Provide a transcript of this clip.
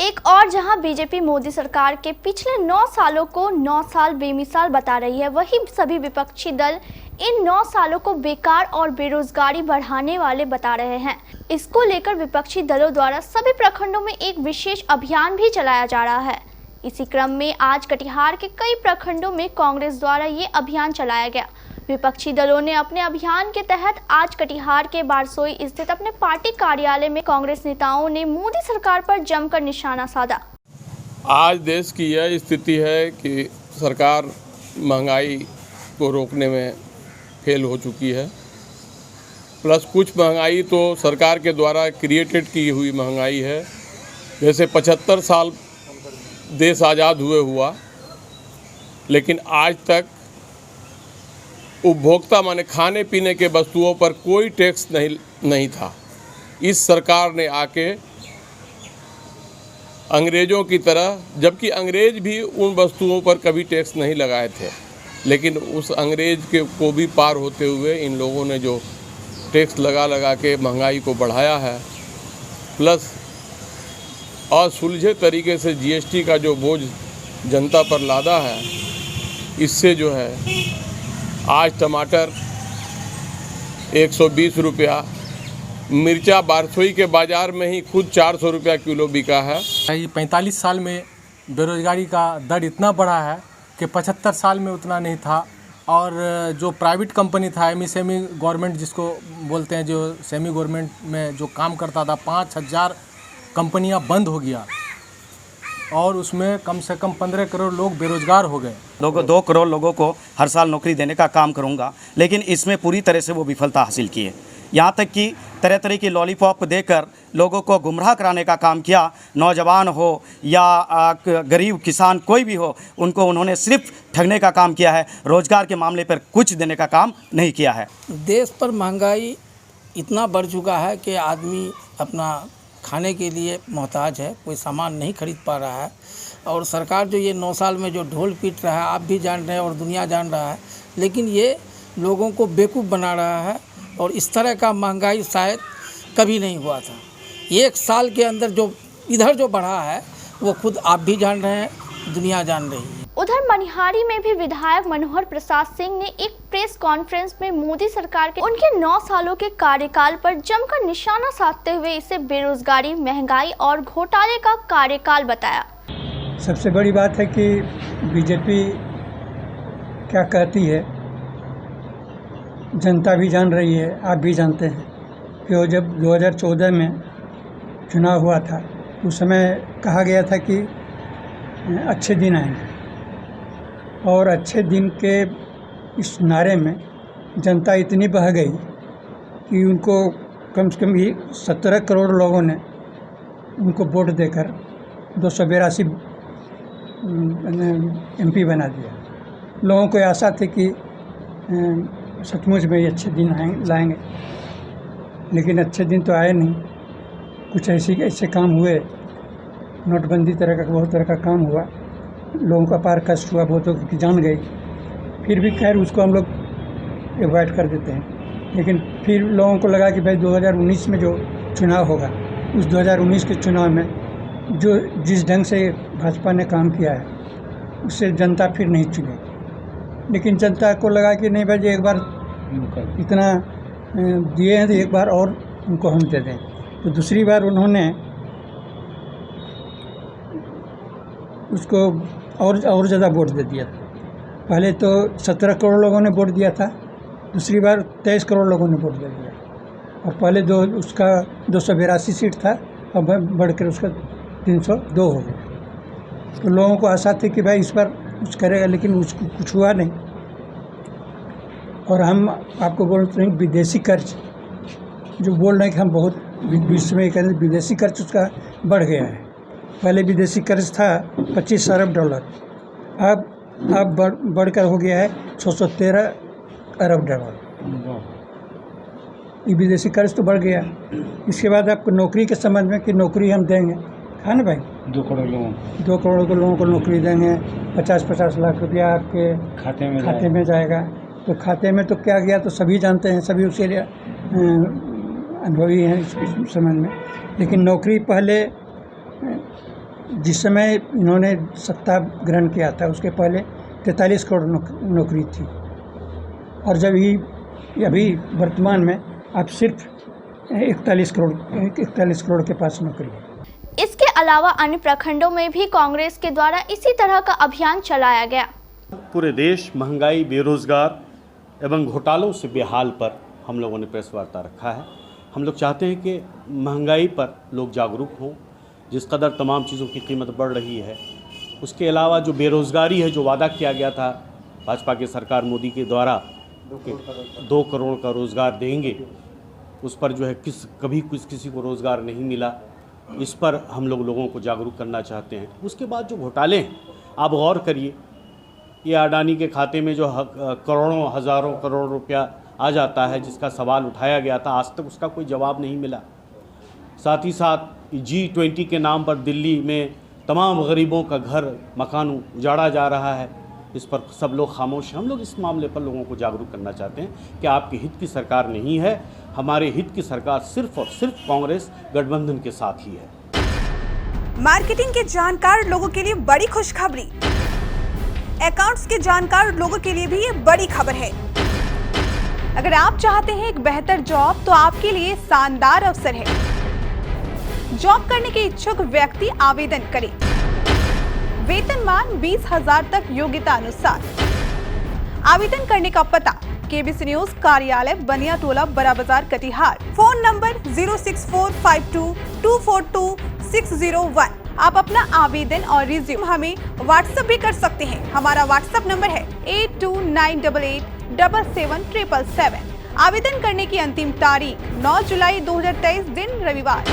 एक और जहां बीजेपी मोदी सरकार के पिछले 9 सालों को 9 साल बेमिसाल बता रही है, वहीं सभी विपक्षी दल इन 9 सालों को बेकार और बेरोजगारी बढ़ाने वाले बता रहे हैं। इसको लेकर विपक्षी दलों द्वारा सभी प्रखंडों में एक विशेष अभियान भी चलाया जा रहा है। इसी क्रम में आज कटिहार के कई प्रखंडों में कांग्रेस द्वारा ये अभियान चलाया गया। विपक्षी दलों ने अपने अभियान के तहत आज कटिहार के बारसोई स्थित अपने पार्टी कार्यालय में कांग्रेस नेताओं ने मोदी सरकार पर जमकर निशाना साधा। आज देश की यह स्थिति है कि सरकार महंगाई को रोकने में फेल हो चुकी है, प्लस कुछ महंगाई तो सरकार के द्वारा क्रिएटेड की हुई महंगाई है। जैसे 75 साल देश आज़ाद हुए हुआ, लेकिन आज तक उपभोक्ता माने खाने पीने के वस्तुओं पर कोई टैक्स नहीं था। इस सरकार ने आके अंग्रेज़ों की तरह, जबकि अंग्रेज़ भी उन वस्तुओं पर कभी टैक्स नहीं लगाए थे, लेकिन उस अंग्रेज़ को भी पार होते हुए इन लोगों ने जो टैक्स लगा के महंगाई को बढ़ाया है, प्लस असुलझे तरीके से जीएसटी का जो बोझ जनता पर लादा है, इससे जो है आज टमाटर 120 रुपया, मिर्चा बारसोई के बाज़ार में ही खुद 400 रुपया किलो बिका है। 45 साल में बेरोजगारी का दर इतना बढ़ा है कि 75 साल में उतना नहीं था। और जो प्राइवेट कंपनी था, सेमी गवर्नमेंट जिसको बोलते हैं, जो सेमी गवर्नमेंट में जो काम करता था, 5000 कंपनियां बंद हो गया और उसमें कम से कम 15 करोड़ लोग बेरोजगार हो गए। 2 करोड़ लोगों को हर साल नौकरी देने का काम करूंगा, लेकिन इसमें पूरी तरह से वो विफलता हासिल की है। यहाँ तक कि तरह तरह की लॉलीपॉप देकर लोगों को गुमराह कराने का काम किया। नौजवान हो या गरीब किसान कोई भी हो, उनको उन्होंने सिर्फ ठगने का काम किया है, रोजगार के मामले पर कुछ देने का काम नहीं किया है। देश पर महंगाई इतना बढ़ चुका है कि आदमी अपना खाने के लिए मोहताज है, कोई सामान नहीं खरीद पा रहा है। और सरकार जो ये 9 साल में जो ढोल पीट रहा है, आप भी जान रहे हैं और दुनिया जान रहा है, लेकिन ये लोगों को बेवकूफ़ बना रहा है। और इस तरह का महंगाई शायद कभी नहीं हुआ था। 1 साल के अंदर जो इधर जो बढ़ा है, वो खुद आप भी जान रहे हैं, दुनिया जान रही है। उधर मनिहारी में भी विधायक मनोहर प्रसाद सिंह ने एक प्रेस कॉन्फ्रेंस में मोदी सरकार के उनके 9 सालों के कार्यकाल पर जमकर निशाना साधते हुए इसे बेरोजगारी, महंगाई और घोटाले का कार्यकाल बताया। सबसे बड़ी बात है कि बीजेपी क्या कहती है, जनता भी जान रही है, आप भी जानते हैं कि वो जब 2014 में चुनाव हुआ था, उस समय कहा गया था कि अच्छे दिन आएंगे, और अच्छे दिन के इस नारे में जनता इतनी बह गई कि उनको कम से कम 17 करोड़ लोगों ने उनको वोट देकर 282 MP बना दिया। लोगों को आशा थी कि सचमुच में ये अच्छे दिन लाएंगे, लेकिन अच्छे दिन तो आए नहीं। कुछ ऐसे काम हुए, नोटबंदी तरह का बहुत तरह का काम हुआ, लोगों का पार कष्ट हुआ, बहुतों की जान गई। फिर भी खैर उसको हम लोग अवॉइड कर देते हैं, लेकिन फिर लोगों को लगा कि भाई 2019 में जो चुनाव होगा, उस 2019 के चुनाव में जो जिस ढंग से भाजपा ने काम किया है, उससे जनता फिर नहीं चुनेगी। लेकिन जनता को लगा कि नहीं भाई, एक बार इतना दिए हैं तो एक बार और उनको हम दे दें। तो दूसरी बार उन्होंने उसको और ज़्यादा वोट दे दिया। पहले तो 17 करोड़ लोगों ने वोट दिया था, दूसरी बार 23 करोड़ लोगों ने वोट दे दिया। और पहले उसका 282 सीट था, अब बढ़कर उसका 302 हो गया। तो लोगों को आशा थी कि भाई इस बार कुछ करेगा, लेकिन उसको कुछ हुआ नहीं। और हम आपको बोलते हैं विदेशी कर्ज जो बोल रहे हैं कि हम बहुत विश्व में करें, विदेशी कर्ज उसका बढ़ गया है। पहले विदेशी कर्ज था 25 अरब डॉलर, अब बढ़कर हो गया है 613 अरब डॉलर। ये विदेशी कर्ज तो बढ़ गया। इसके बाद आपको नौकरी के संबंध में कि नौकरी हम देंगे, है ना भाई, 2 करोड़ के लोगों को नौकरी देंगे, 50-50 लाख रुपया आपके खाते में जाएगा। तो खाते में तो क्या गया तो सभी जानते हैं, सभी उसके लिए अनुभवी हैं इस संबंध में। लेकिन नौकरी पहले जिस समय इन्होंने सत्ता ग्रहण किया था उसके पहले 43 करोड़ नौकरी थी, और जब ये अभी वर्तमान में अब सिर्फ 41 करोड़ के पास नौकरी है। इसके अलावा अन्य प्रखंडों में भी कांग्रेस के द्वारा इसी तरह का अभियान चलाया गया। पूरे देश महंगाई, बेरोजगार एवं घोटालों से बेहाल पर हम लोगों ने प्रेस वार्ता रखा है। हम लोग चाहते हैं कि महंगाई पर लोग जागरूक हों। जिस कदर तमाम चीज़ों की कीमत बढ़ रही है, उसके अलावा जो बेरोज़गारी है, जो वादा किया गया था भाजपा की सरकार मोदी के द्वारा 2 करोड़ का रोज़गार देंगे, उस पर जो है कभी किसी को रोज़गार नहीं मिला। इस पर हम लोगों को जागरूक करना चाहते हैं। उसके बाद जो घोटाले हैं, आप गौर करिए, ये अडानी के खाते में जो करोड़ों हज़ारों करोड़ रुपया आ जाता है, जिसका सवाल उठाया गया था, आज तक उसका कोई जवाब नहीं मिला। साथ ही साथ G20 के नाम पर दिल्ली में तमाम गरीबों का घर मकान उजाड़ा जा रहा है। इस पर सब लोग खामोश हैं। हम लोग इस मामले पर लोगों को जागरूक करना चाहते हैं कि आपके हित की सरकार नहीं है, हमारे हित की सरकार सिर्फ और सिर्फ कांग्रेस गठबंधन के साथ ही है। मार्केटिंग के जानकार लोगों के लिए बड़ी खुशखबरी, अकाउंट्स के जानकार लोगों के लिए भी ये बड़ी खबर है। अगर आप चाहते हैं एक बेहतर जॉब, तो आपके लिए शानदार अवसर है। जॉब करने के इच्छुक व्यक्ति आवेदन करें। वेतनमान 20,000 तक योग्यता अनुसार। आवेदन करने का पता केबीसी न्यूज कार्यालय, बनिया टोला, बड़ा बाजार, कटिहार। Phone number 06452242601। आप अपना आवेदन और रिज्यूम हमें व्हाट्सएप भी कर सकते हैं। हमारा व्हाट्सएप नंबर है 8298877777। आवेदन करने की अंतिम तारीख 9 जुलाई 2023 दिन रविवार।